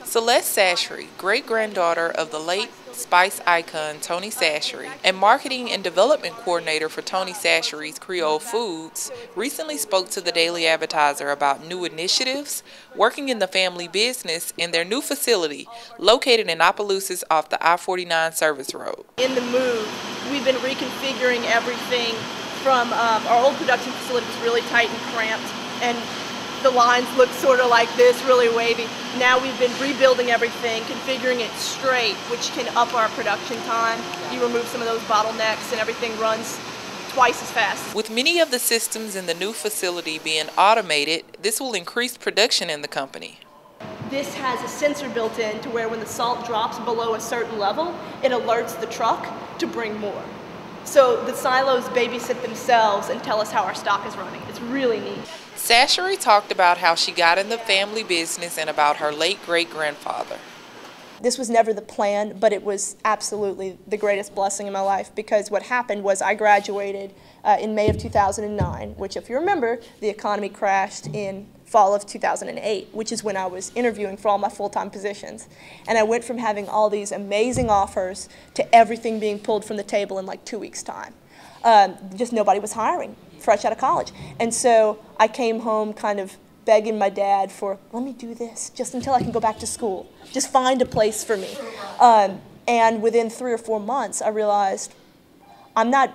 Celeste Chachere, great-granddaughter of the late spice icon Tony Charchere and marketing and development coordinator for Tony Charchere's Creole Foods, recently spoke to the Daily Advertiser about new initiatives, working in the family business, and their new facility located in Opelousas off the I-49 service road. In the move, we've been reconfiguring everything from our old production facility was really tight and cramped, and the lines look sort of like this, really wavy. Now we've been rebuilding everything, configuring it straight, which can up our production time. You remove some of those bottlenecks and everything runs twice as fast. With many of the systems in the new facility being automated, this will increase production in the company. This has a sensor built in to where when the salt drops below a certain level, it alerts the truck to bring more. So the silos babysit themselves and tell us how our stock is running. It's really neat. Chachere talked about how she got in the family business and about her late great-grandfather. This was never the plan, but it was absolutely the greatest blessing in my life, because what happened was I graduated in May of 2009, which, if you remember, the economy crashed in fall of 2008, which is when I was interviewing for all my full-time positions. And I went from having all these amazing offers to everything being pulled from the table in like 2 weeks' time. Just nobody was hiring, fresh out of college. And so I came home kind of begging my dad for, let me do this just until I can go back to school. Just find a place for me. And within 3 or 4 months, I realized I'm not,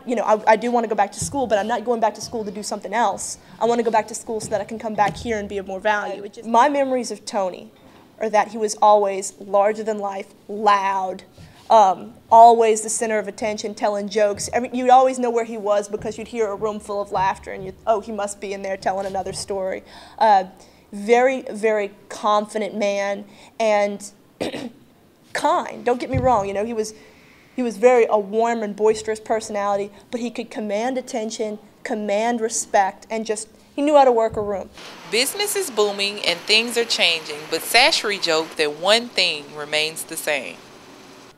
I do want to go back to school, but I'm not going back to school to do something else. I want to go back to school so that I can come back here and be of more value. My memories of Tony are that he was always larger than life, loud, always the center of attention, telling jokes. You'd always know where he was because you'd hear a room full of laughter and oh, he must be in there telling another story. Very, very confident man and kind. Don't get me wrong, he was very a warm and boisterous personality, but he could command attention, command respect, and he knew how to work a room. Business is booming and things are changing, but Chachere joked that one thing remains the same.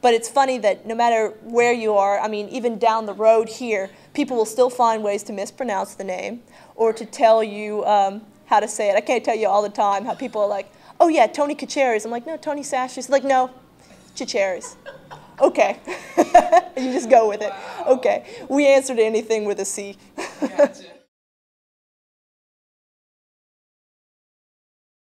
But it's funny that no matter where you are, I mean, even down the road here, people will still find ways to mispronounce the name or to tell you how to say it. I can't tell you all the time how people are like, oh yeah, Tony Charchere's. I'm like, no, Tony Chachere's. Like, no, Chachere's. Okay. You just go with it. Okay. We answer to anything with a C. Gotcha.